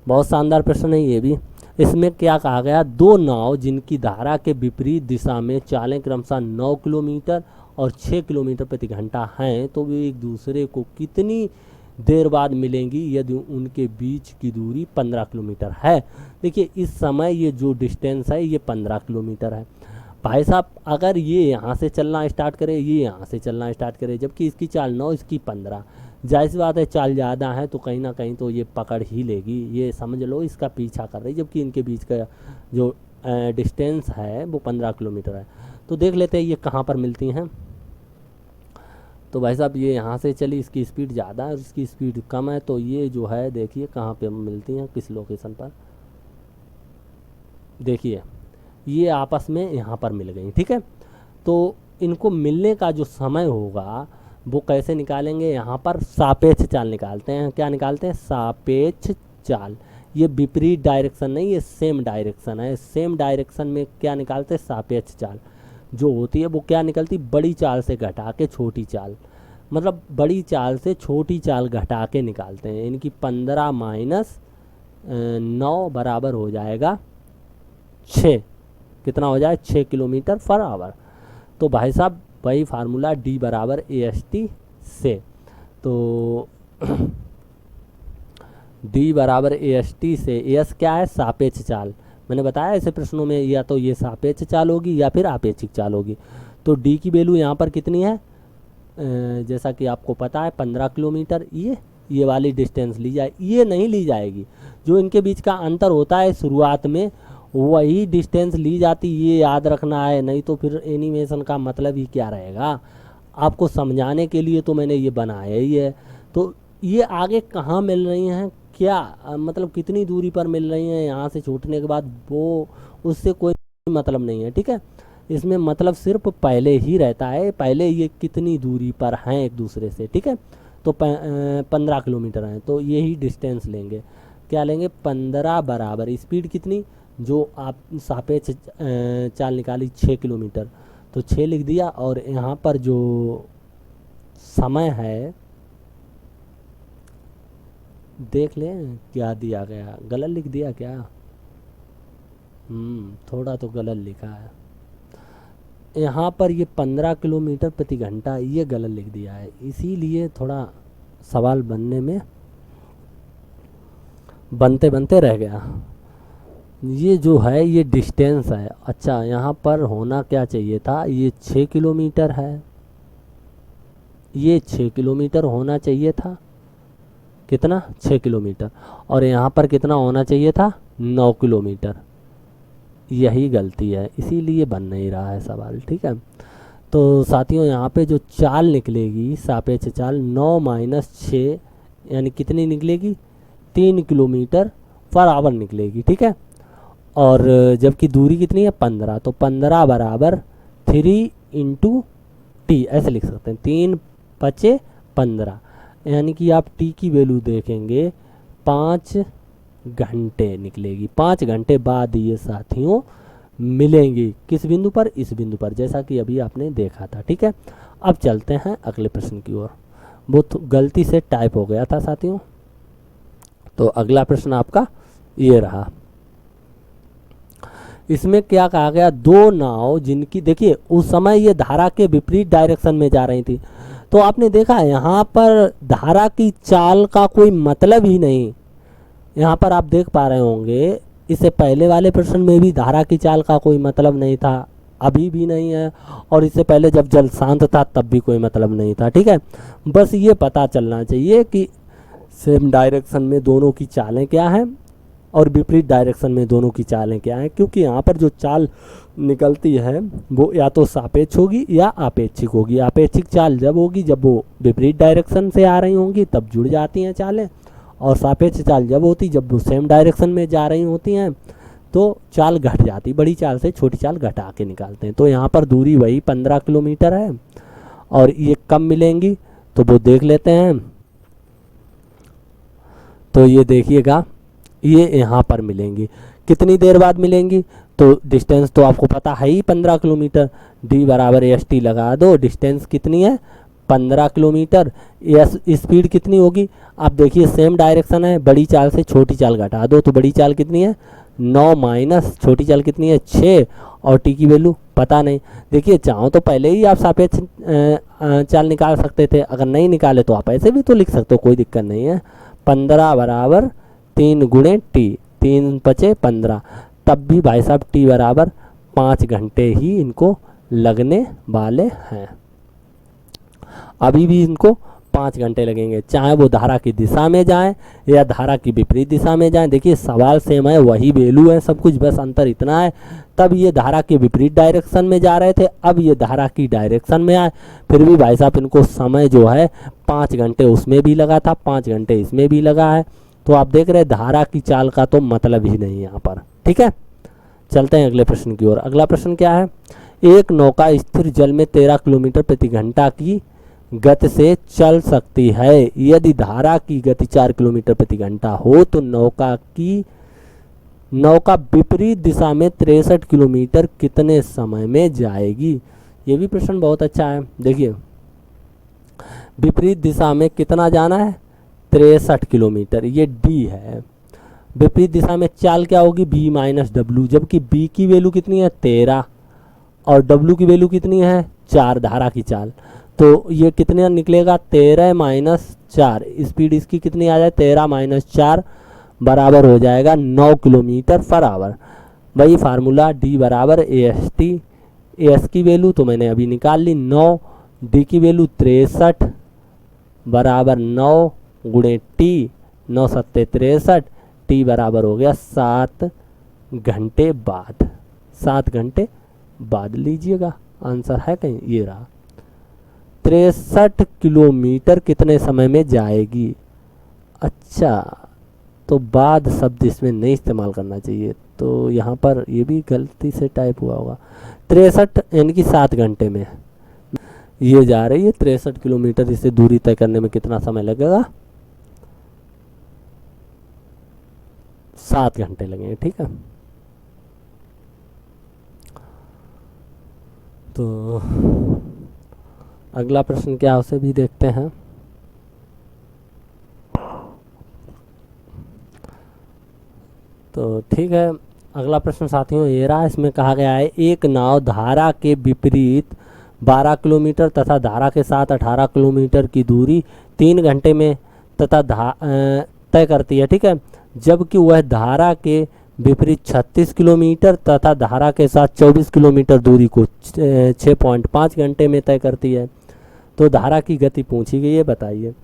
बहुत शानदार प्रश्न है ये भी। इसमें क्या कहा गया, दो नाव जिनकी धारा के विपरीत दिशा में चालें क्रमशः 9 किलोमीटर और 6 किलोमीटर प्रति घंटा हैं, तो वे एक दूसरे को कितनी देर बाद मिलेंगी यदि उनके बीच की दूरी 15 किलोमीटर है। देखिए इस समय ये जो डिस्टेंस है ये 15 किलोमीटर है। भाई साहब अगर ये यहाँ से चलना स्टार्ट करे, ये यहाँ से चलना स्टार्ट करे, जबकि इसकी चाल 9 इसकी 15, जाहिर सी बात है चाल ज़्यादा है तो कहीं ना कहीं तो ये पकड़ ही लेगी, ये समझ लो इसका पीछा कर रही, जबकि इनके बीच का जो डिस्टेंस है वो 15 किलोमीटर है। तो देख लेते हैं ये कहाँ पर मिलती हैं। तो भाई साहब ये यहाँ से चली, इसकी स्पीड ज़्यादा है और इसकी स्पीड कम है, तो ये जो है देखिए कहाँ पे मिलती हैं, किस लोकेशन पर। देखिए ये आपस में यहाँ पर मिल गई। ठीक है, तो इनको मिलने का जो समय होगा वो कैसे निकालेंगे, यहाँ पर सापेक्ष चाल निकालते हैं। क्या निकालते हैं, सापेक्ष चाल। ये विपरीत डायरेक्शन नहीं, ये सेम डायरेक्शन है। सेम डायरेक्शन में क्या निकालते हैं, सापेक्ष चाल जो होती है वो क्या निकलती, बड़ी चाल से घटा के छोटी चाल, मतलब बड़ी चाल से छोटी चाल घटा के निकालते हैं। इनकी 15 - 9 बराबर हो जाएगा 6, कितना हो जाए 6 किलोमीटर पर आवर। तो भाई साहब वही फार्मूला D बराबर AST से, तो D बराबर AST से, S क्या है, सापेक्ष चाल। मैंने बताया ऐसे प्रश्नों में या तो ये सापेक्ष चाल होगी या फिर आपेक्षिक चाल होगी। तो D की वैल्यू यहाँ पर कितनी है, जैसा कि आपको पता है 15 किलोमीटर। ये वाली डिस्टेंस ली जाए, ये नहीं ली जाएगी, जो इनके बीच का अंतर होता है शुरुआत में वही डिस्टेंस ली जाती, ये याद रखना है, नहीं तो फिर एनिमेशन का मतलब ही क्या रहेगा। आपको समझाने के लिए तो मैंने ये बनाया ही है। तो ये आगे कहाँ मिल रही हैं, क्या मतलब कितनी दूरी पर मिल रही हैं यहाँ से छूटने के बाद, वो उससे कोई मतलब नहीं है। ठीक है, इसमें मतलब सिर्फ पहले ही रहता है, पहले ये कितनी दूरी पर हैं एक दूसरे से। ठीक है, तो 15 किलोमीटर हैं तो यही डिस्टेंस लेंगे। क्या लेंगे 15 बराबर स्पीड कितनी जो आप सापेक्ष चाल निकाली 6 किलोमीटर, तो 6 लिख दिया। और यहाँ पर जो समय है देख लें क्या दिया गया, गलत लिख दिया क्या? थोड़ा तो गलत लिखा है यहाँ पर, ये 15 किलोमीटर प्रति घंटा ये गलत लिख दिया है, इसीलिए थोड़ा सवाल बनते बनते रह गया। ये जो है ये डिस्टेंस है। अच्छा यहाँ पर होना क्या चाहिए था, ये 6 किलोमीटर है, ये 6 किलोमीटर होना चाहिए था, कितना 6 किलोमीटर, और यहाँ पर कितना होना चाहिए था 9 किलोमीटर। यही गलती है, इसीलिए बन नहीं रहा है सवाल। ठीक है, तो साथियों यहाँ पे जो चाल निकलेगी सापेक्ष चाल 9 माइनस 6 यानी कितनी निकलेगी 3 किलोमीटर पर आवर निकलेगी। ठीक है, और जबकि दूरी कितनी है 15, तो 15 बराबर 3 इंटू टी ऐसे लिख सकते हैं, 3 पचे 15, यानी कि आप टी की वैल्यू देखेंगे 5 घंटे निकलेगी। 5 घंटे बाद ये साथियों मिलेंगी किस बिंदु पर, इस बिंदु पर, जैसा कि अभी आपने देखा था। ठीक है, अब चलते हैं अगले प्रश्न की ओर। वो गलती से टाइप हो गया था साथियों। तो अगला प्रश्न आपका ये रहा। इसमें क्या कहा गया, दो नाव जिनकी देखिए उस समय ये धारा के विपरीत डायरेक्शन में जा रही थी, तो आपने देखा यहाँ पर धारा की चाल का कोई मतलब ही नहीं। यहाँ पर आप देख पा रहे होंगे इससे पहले वाले प्रश्न में भी धारा की चाल का कोई मतलब नहीं था, अभी भी नहीं है, और इससे पहले जब जल शांत था तब भी कोई मतलब नहीं था। ठीक है, बस ये पता चलना चाहिए कि सेम डायरेक्शन में दोनों की चालें क्या हैं और विपरीत डायरेक्शन में दोनों की चालें क्या हैं, क्योंकि यहाँ पर जो चाल निकलती है वो या तो सापेक्ष होगी या आपेक्षिक होगी। आपेक्षिक चाल जब होगी जब वो विपरीत डायरेक्शन से आ रही होंगी तब जुड़ जाती हैं चालें, और सापेक्ष चाल जब होती जब वो सेम डायरेक्शन में जा रही होती हैं तो चाल घट जाती, बड़ी चाल से छोटी चाल घटा के निकालते हैं। तो यहाँ पर दूरी वही 15 किलोमीटर है और ये कब मिलेंगी तो वो देख लेते हैं। तो ये देखिएगा ये यहाँ पर मिलेंगी, कितनी देर बाद मिलेंगी, तो डिस्टेंस तो आपको पता है ही 15 किलोमीटर, डी बराबर एस टी लगा दो, डिस्टेंस कितनी है 15 किलोमीटर, एस स्पीड कितनी होगी, आप देखिए सेम डायरेक्शन है, बड़ी चाल से छोटी चाल घटा दो, तो बड़ी चाल कितनी है 9 माइनस छोटी चाल कितनी है 6, और टी की वैल्यू पता नहीं। देखिए चाहो तो पहले ही आप सापेक्ष चाल निकाल सकते थे, अगर नहीं निकाले तो आप ऐसे भी तो लिख सकते हो, कोई दिक्कत नहीं है। 15 बराबर 3 गुणे टी, 3 पचे 15, तब भी भाई साहब टी बराबर 5 घंटे ही इनको लगने वाले हैं। अभी भी इनको 5 घंटे लगेंगे, चाहे वो धारा की दिशा में जाएं या धारा की विपरीत दिशा में जाएं। देखिए सवाल सेम है, वही वैल्यू है सब कुछ, बस अंतर इतना है तब ये धारा के विपरीत डायरेक्शन में जा रहे थे, अब ये धारा की डायरेक्शन में आए, फिर भी भाई साहब इनको समय जो है 5 घंटे उसमें भी लगा था, 5 घंटे इसमें भी लगा है। तो आप देख रहे हैं धारा की चाल का तो मतलब ही नहीं यहाँ पर। ठीक है, चलते हैं अगले प्रश्न की ओर। अगला प्रश्न क्या है, एक नौका स्थिर जल में 13 किलोमीटर प्रति घंटा की गति से चल सकती है, यदि धारा की गति 4 किलोमीटर प्रति घंटा हो तो नौका विपरीत दिशा में 63 किलोमीटर कितने समय में जाएगी। ये भी प्रश्न बहुत अच्छा है। देखिए विपरीत दिशा में कितना जाना है 63 किलोमीटर, ये डी है। विपरीत दिशा में चाल क्या होगी बी माइनस डब्ल्यू, जबकि बी की वैल्यू कितनी है 13 और डब्ल्यू की वैल्यू कितनी है 4 धारा की चाल, तो ये कितने निकलेगा 13 माइनस 4, स्पीड इसकी कितनी आ जाए 13 माइनस 4 बराबर हो जाएगा 9 किलोमीटर पर आवर। वही फार्मूला डी बराबर ए एस टी, एस की वैल्यू तो मैंने अभी निकाल ली 9, डी की वैल्यू 63 बराबर 9 गुणे टी, 9 सत्ते 63, टी बराबर हो गया 7 घंटे बाद। 7 घंटे बाद लीजिएगा, आंसर है कहीं ये रहा। 63 किलोमीटर कितने समय में जाएगी। अच्छा तो बाद शब्द इसमें नहीं इस्तेमाल करना चाहिए, तो यहाँ पर ये भी गलती से टाइप हुआ होगा। 63 यानी कि 7 घंटे में ये जा रही है 63 किलोमीटर, इसे दूरी तय करने में कितना समय लगेगा। 7 घंटे लगेंगे। ठीक है, तो अगला प्रश्न क्या है उसे भी देखते हैं। तो ठीक है, अगला प्रश्न साथियों ये रहा। इसमें कहा गया है एक नाव धारा के विपरीत 12 किलोमीटर तथा धारा के साथ 18 किलोमीटर की दूरी 3 घंटे में तथा तय करती है। ठीक है, जबकि वह धारा के विपरीत 36 किलोमीटर तथा धारा के साथ 24 किलोमीटर दूरी को 6.5 घंटे में तय करती है। तो धारा की गति पूछी गई है, बताइए।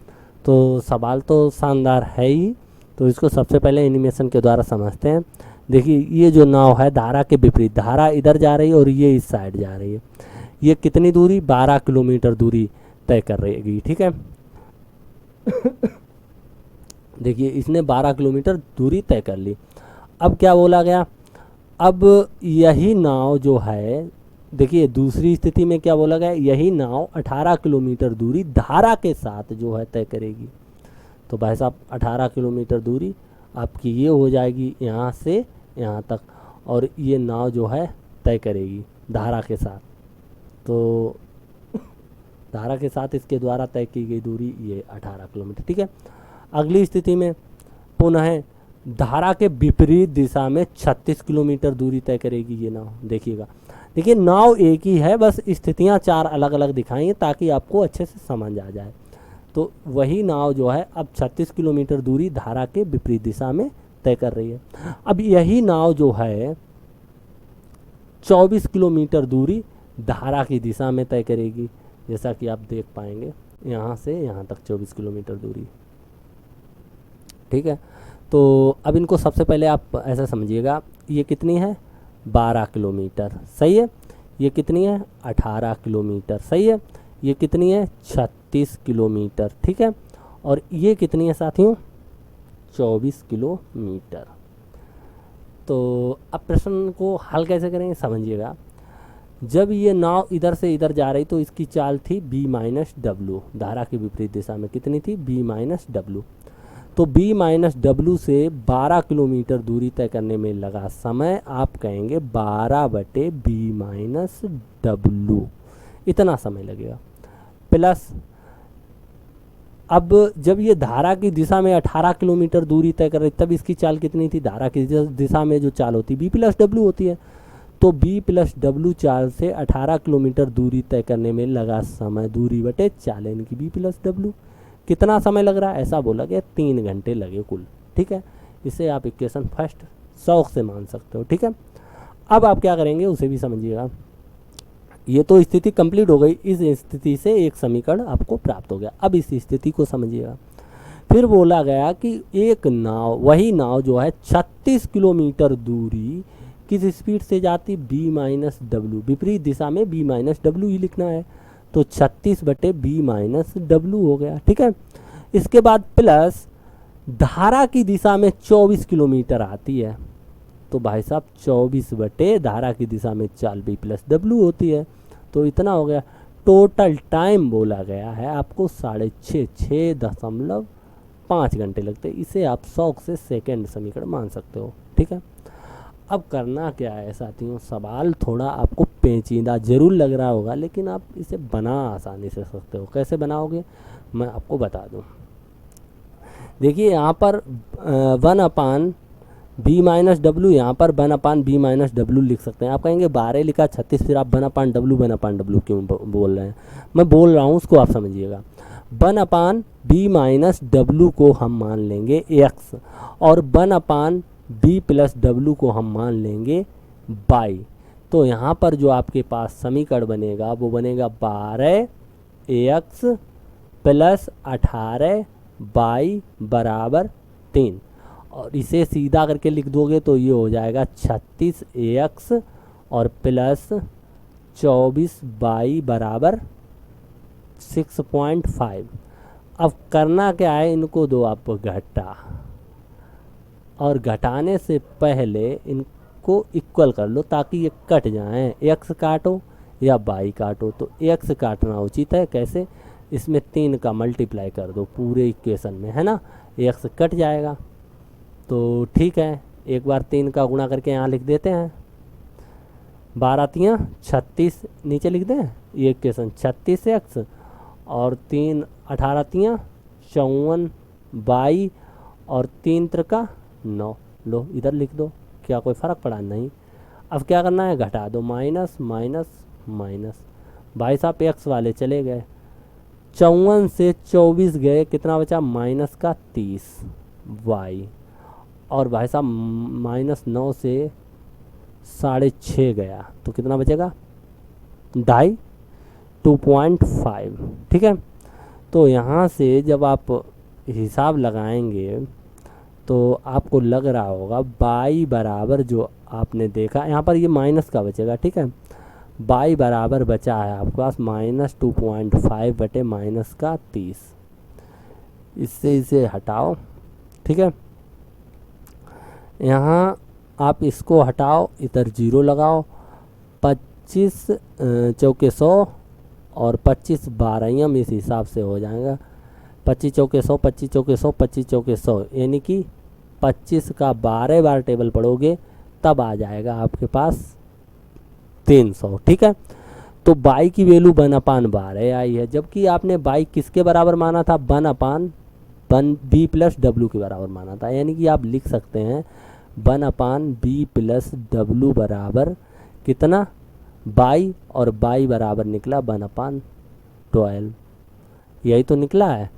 तो सवाल तो शानदार है ही, तो इसको सबसे पहले एनिमेशन के द्वारा समझते हैं। देखिए ये जो नाव है धारा के विपरीत, धारा इधर जा रही है और ये इस साइड जा रही है। ये कितनी दूरी, 12 किलोमीटर दूरी तय कर रहेगी। ठीक है देखिए इसने 12 किलोमीटर दूरी तय कर ली। अब क्या बोला गया, अब यही नाव जो है, देखिए दूसरी स्थिति में क्या बोला गया, यही नाव 18 किलोमीटर दूरी धारा के साथ जो है तय करेगी। तो भाई साहब 18 किलोमीटर दूरी आपकी ये हो जाएगी यहाँ से यहाँ तक, और ये नाव जो है तय करेगी धारा के साथ। तो धारा के साथ इसके द्वारा तय की गई दूरी ये 18 किलोमीटर। ठीक है, अगली स्थिति में पुनः धारा के विपरीत दिशा में 36 किलोमीटर दूरी तय करेगी ये नाव। देखिएगा, देखिए नाव एक ही है, बस स्थितियाँ 4 अलग अलग दिखाई हैं ताकि आपको अच्छे से समझ आ जाए। तो वही नाव जो है अब 36 किलोमीटर दूरी धारा के विपरीत दिशा में तय कर रही है। अब यही नाव जो है 24 किलोमीटर दूरी धारा की दिशा में तय करेगी, जैसा कि आप देख पाएंगे यहाँ से यहाँ तक 24 किलोमीटर दूरी। ठीक है, तो अब इनको सबसे पहले आप ऐसा समझिएगा, ये कितनी है 12 किलोमीटर, सही है। ये कितनी है 18 किलोमीटर, सही है। ये कितनी है 36 किलोमीटर, ठीक है। और ये कितनी है साथियों 24 किलोमीटर। तो अब प्रश्न को हल कैसे करेंगे समझिएगा। जब ये नाव इधर से इधर जा रही तो इसकी चाल थी b माइनस डब्लू, धारा के विपरीत दिशा में कितनी थी b माइनस डब्लू। तो b माइनस डब्लू से 12 किलोमीटर दूरी तय करने में लगा समय आप कहेंगे 12/b माइनस डब्लू, इतना समय लगेगा। प्लस अब जब ये धारा की दिशा में 18 किलोमीटर दूरी तय कर रही तब इसकी चाल कितनी थी, धारा की दिशा में जो चाल होती b प्लस डब्लू होती है। तो b प्लस डब्लू चाल से 18 किलोमीटर दूरी तय करने में लगा समय दूरी बटे चाल इनकी b प्लस डब्लू। कितना समय लग रहा है ऐसा बोला गया 3 घंटे लगे कुल, ठीक है। इसे आप इक्वेशन फर्स्ट शौक से मान सकते हो, ठीक है। अब आप क्या करेंगे उसे भी समझिएगा। ये तो स्थिति कंप्लीट हो गई, इस स्थिति से एक समीकरण आपको प्राप्त हो गया। अब इस स्थिति को समझिएगा। फिर बोला गया कि एक नाव, वही नाव जो है 36 किलोमीटर दूरी किस स्पीड से जाती b माइनस डब्लू, विपरीत दिशा में b माइनस डब्लू ही लिखना है। तो 36/b माइनस डब्लू हो गया, ठीक है। इसके बाद प्लस धारा की दिशा में 24 किलोमीटर आती है। तो भाई साहब 24 बटे धारा की दिशा में चाल b प्लस डब्लू होती है। तो इतना हो गया। टोटल टाइम बोला गया है आपको 6.5 घंटे लगते हैं। इसे आप शौक से सेकेंड समीकरण मान सकते हो, ठीक है। अब करना क्या है साथियों, सवाल थोड़ा आपको पेचीदा जरूर लग रहा होगा लेकिन आप इसे बना आसानी से सकते हो। कैसे बनाओगे मैं आपको बता दूं। देखिए यहाँ पर 1/b माइनस डब्लू, यहाँ पर 1/b माइनस डब्लू लिख सकते हैं। आप कहेंगे 12 लिखा 36, फिर आप 1/w क्यों बोल रहे हैं। मैं बोल रहा हूँ उसको आप समझिएगा। 1/b माइनस डब्लू को हम मान लेंगे x और 1/b प्लस डब्लू को हम मान लेंगे y। तो यहाँ पर जो आपके पास समीकरण बनेगा वो बनेगा 12x प्लस 18y बराबर 3। और इसे सीधा करके लिख दोगे तो ये हो जाएगा 36x और प्लस 24y बराबर 6.5। अब करना क्या है, इनको दो आप घटा और घटाने से पहले इनको इक्वल कर लो ताकि ये कट जाएं। x काटो या y काटो, तो x काटना उचित है। कैसे, इसमें 3 का मल्टीप्लाई कर दो पूरे इक्वेशन में, है ना, x कट जाएगा। तो ठीक है, एक बार 3 का गुणा करके यहाँ लिख देते हैं, 12 तियाँ 36 नीचे लिख दें, ये इक्वेशन 36x और 3 18 तियाँ 54 22 और 3 त्रिका 9। लो इधर लिख दो, क्या कोई फ़र्क पड़ा? नहीं। अब क्या करना है, घटा दो, माइनस माइनस माइनस, भाई साहब एक्स वाले चले गए, 54 से 24 गए, कितना बचा? माइनस का 30 वाई, और भाई साहब माइनस 9 से 6.5 गया, तो कितना बचेगा? 2.5 2.5। ठीक है, तो यहाँ से जब आप हिसाब लगाएंगे तो आपको लग रहा होगा बाई बराबर, जो आपने देखा यहाँ पर ये माइनस का बचेगा। ठीक है, बाई बराबर बचा है आपके पास -2.5 बटे माइनस का 30। इससे इसे हटाओ। ठीक है, यहाँ आप इसको हटाओ, इधर 0 लगाओ, 25 चौके 100 और 25 12 इस हिसाब से हो जाएगा, 25 चौके 100 25 चौके 100 25 चौके 100, यानी कि 25 का 12 बार टेबल पढ़ोगे तब आ जाएगा आपके पास 300। ठीक है, तो बाई की वैल्यू 1/12 आई है, जबकि आपने बाई किसके बराबर माना था? 1/1 बी प्लस डब्ल्यू के बराबर माना था, यानी कि आप लिख सकते हैं 1/b प्लस डब्ल्यू बराबर कितना? बाई, और बाई बराबर निकला 1/12, यही तो निकला है।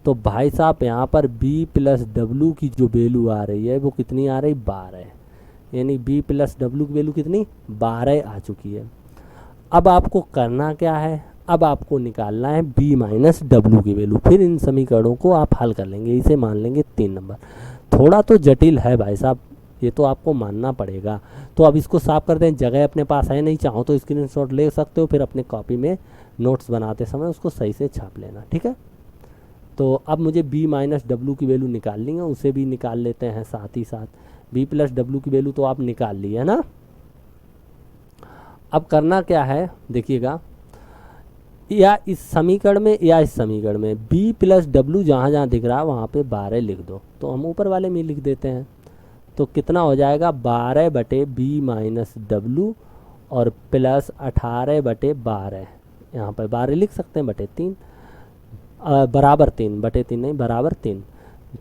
तो भाई साहब यहाँ पर b प्लस डब्ल्यू की जो वैल्यू आ रही है वो कितनी आ रही? 12, यानी b प्लस डब्ल्यू की वैल्यू कितनी? 12 आ चुकी है। अब आपको करना क्या है? अब आपको निकालना है b माइनस डब्ल्यू की वैल्यू, फिर इन समीकरणों को आप हल कर लेंगे, इसे मान लेंगे 3 नंबर। थोड़ा तो जटिल है भाई साहब, ये तो आपको मानना पड़ेगा। तो अब इसको साफ करते हैं, जगह अपने पास है नहीं, चाहो तो स्क्रीनशॉट ले सकते हो, फिर अपने कॉपी में नोट्स बनाते समय उसको सही से छाप लेना। ठीक है, तो अब मुझे b माइनस डब्ल्यू की वैल्यू निकालनी है, उसे भी निकाल लेते हैं साथ ही साथ। b प्लस डब्ल्यू की वैल्यू तो आप निकाल ली है ना। अब करना क्या है देखिएगा, या इस समीकरण में या इस समीकरण में b प्लस डब्ल्यू जहाँ जहाँ दिख रहा है वहाँ पे 12 लिख दो, तो हम ऊपर वाले में लिख देते हैं। तो कितना हो जाएगा? 12 बटे b माइनस डब्ल्यू और प्लस 18 बटे 12, यहाँ पर 12 लिख सकते हैं बटे 3, बराबर 3 बटे 3 नहीं बराबर 3,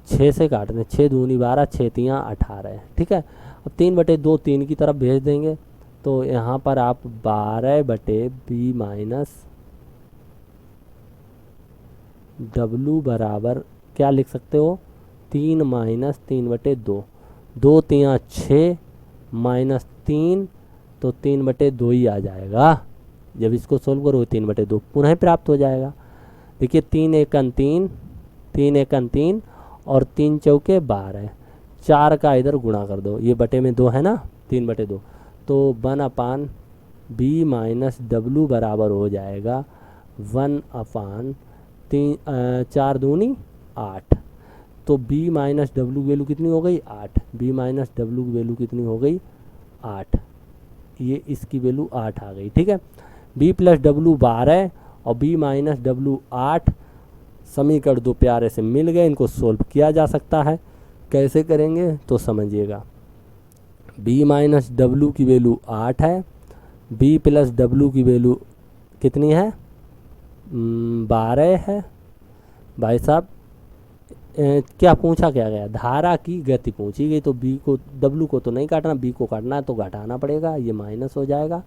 6 से काट दें, 6 दूनी 12 6 तियाँ 18। ठीक है, अब 3 बटे 2 3 की तरफ भेज देंगे, तो यहाँ पर आप 12 बटे b माइनस डब्ल्यू बराबर क्या लिख सकते हो? 3 माइनस 3 बटे 2, 2 तियाँ 6 माइनस 3, तो 3 बटे 2 ही आ जाएगा। जब इसको सोल्व करो 3 बटे 2 पुनः प्राप्त हो जाएगा। देखिए 3 एकन 3 3 एकन 3 और 3 चौके 12, 4 का इधर गुणा कर दो, ये बटे में 2 है ना, 3 बटे 2, तो 1/b माइनस डब्ल्यू बराबर हो जाएगा 1/3, 4 दूनी 8, तो b माइनस डब्ल्यू की वैल्यू कितनी हो गई? 8। b माइनस डब्ल्यू की वैल्यू कितनी हो गई? 8, ये इसकी वैल्यू 8 आ गई। ठीक है, b प्लस डब्ल्यू 12 और b माइनस डब्ल्यू 8, समीकरण दो प्यारे से मिल गए, इनको सोल्व किया जा सकता है। कैसे करेंगे तो समझिएगा, b माइनस डब्ल्यू की वैल्यू 8 है, b प्लस डब्ल्यू की वैल्यू कितनी है? 12 है। भाई साहब क्या पूछा क्या गया? धारा की गति पूछी गई, तो b को w को तो नहीं काटना, b को काटना है तो घटाना पड़ेगा, ये माइनस हो जाएगा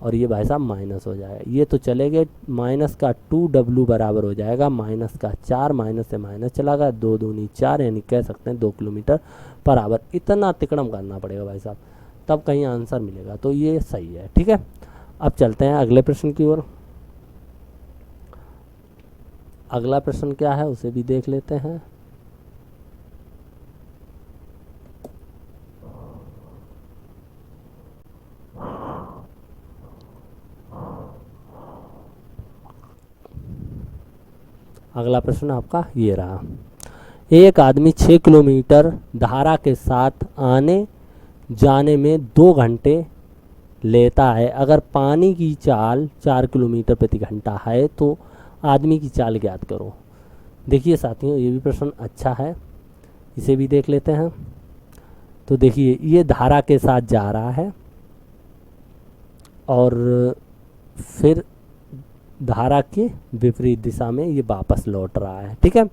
और ये भाई साहब माइनस हो जाएगा, ये तो चले गए, माइनस का 2w बराबर हो जाएगा माइनस का 4, माइनस से माइनस चला गया, 2 दूनी 4, यानी कह सकते हैं 2 किलोमीटर पर आवर। इतना तिकड़म करना पड़ेगा भाई साहब, तब कहीं आंसर मिलेगा, तो ये सही है। ठीक है, अब चलते हैं अगले प्रश्न की ओर। अगला प्रश्न क्या है उसे भी देख लेते हैं। अगला प्रश्न आपका ये रहा, एक आदमी 6 किलोमीटर धारा के साथ आने जाने में 2 घंटे लेता है। अगर पानी की चाल 4 किलोमीटर प्रति घंटा है तो आदमी की चाल ज्ञात करो। देखिए साथियों, ये भी प्रश्न अच्छा है, इसे भी देख लेते हैं। तो देखिए ये धारा के साथ जा रहा है और फिर धारा के विपरीत दिशा में ये वापस लौट रहा है। ठीक है,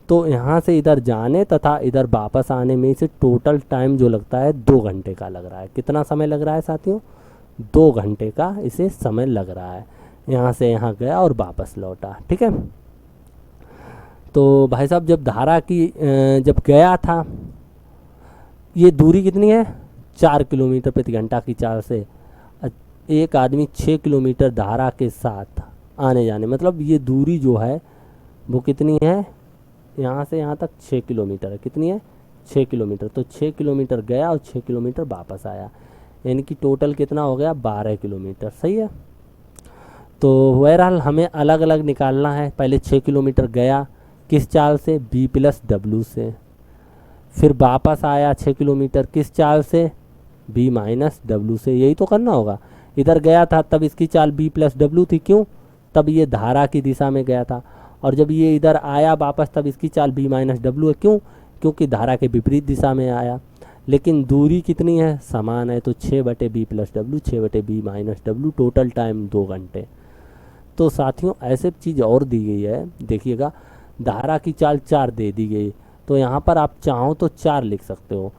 तो यहाँ से इधर जाने तथा इधर वापस आने में इसे टोटल टाइम जो लगता है 2 घंटे का लग रहा है। कितना समय लग रहा है साथियों? 2 घंटे का इसे समय लग रहा है। यहाँ से यहाँ गया और वापस लौटा। ठीक है, तो भाई साहब जब धारा की जब गया था, ये दूरी कितनी है? 4 किलोमीटर प्रति घंटा की चाल से एक आदमी 6 किलोमीटर धारा के साथ आने जाने, मतलब ये दूरी जो है वो कितनी है? यहाँ से यहाँ तक 6 किलोमीटर है। कितनी है? 6 किलोमीटर। तो 6 किलोमीटर गया और 6 किलोमीटर वापस आया, यानी कि टोटल कितना हो गया? 12 किलोमीटर। सही है। तो बहरहाल हमें अलग अलग निकालना है। पहले 6 किलोमीटर गया किस चाल से? b + w से। फिर वापस आया 6 किलोमीटर किस चाल से? b - w से। यही तो करना होगा। इधर गया था तब इसकी चाल b + w थी। क्यों? तब ये धारा की दिशा में गया था। और जब ये इधर आया वापस तब इसकी चाल b - w है। क्यों? क्योंकि धारा के विपरीत दिशा में आया। लेकिन दूरी कितनी है? समान है। तो 6/b + w, 6/b - w, total time 2 घंटे। तो साथियों ऐसे चीज़ और दी गई है, देखिएगा धारा की चाल 4 दे दी गई, तो यहाँ पर आप चाहो तो 4 लिख सकते हो।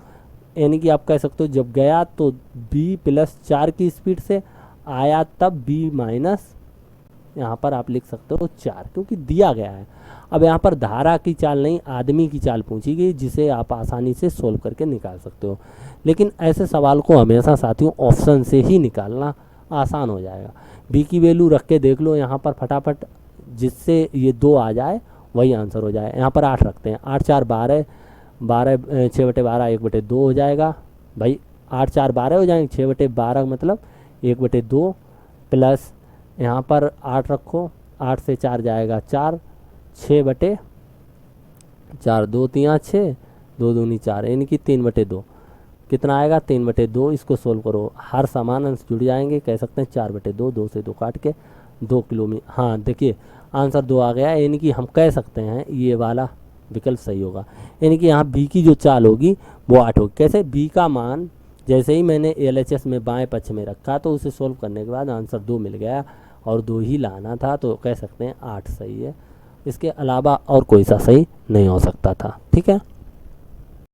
यानी कि आप कह सकते हो जब गया तो b + 4 की स्पीड से आया, तब b - यहाँ पर आप लिख सकते हो 4, क्योंकि दिया गया है। अब यहाँ पर धारा की चाल नहीं, आदमी की चाल पूछी गई, जिसे आप आसानी से सोल्व करके निकाल सकते हो। लेकिन ऐसे सवाल को हमेशा साथियों ऑप्शन से ही निकालना आसान हो जाएगा। b की वैल्यू रख के देख लो यहाँ पर फटाफट, जिससे ये 2 आ जाए वही आंसर हो जाए। यहाँ पर 8 रखते हैं, 8 4 12, 6/12 1/2 हो जाएगा। भाई 8 4 12 हो जाएंगे, 6/12 मतलब 1/2 प्लस यहाँ पर 8 रखो, 8 से 4 जाएगा 4, 6/4, 2 3 6, 2 दूनी 4, यानी कि 3/2। कितना आएगा? 3/2। इसको सोल्व करो, हर समान अंश जुड़ जाएंगे। कह सकते हैं 4/2, 2 से 2 काट के 2 किलोमीटर। हाँ देखिए आंसर 2 आ गया, यानी कि हम कह सकते हैं ये वाला विकल्प सही होगा। यानी कि यहाँ बी की जो चाल होगी वो 8 होगी। कैसे? बी का मान जैसे ही मैंने LHS में बाएं पक्ष में रखा तो उसे सोल्व करने के बाद आंसर 2 मिल गया और 2 ही लाना था, तो कह सकते हैं 8 सही है। इसके अलावा और कोई सा सही नहीं हो सकता था। ठीक है।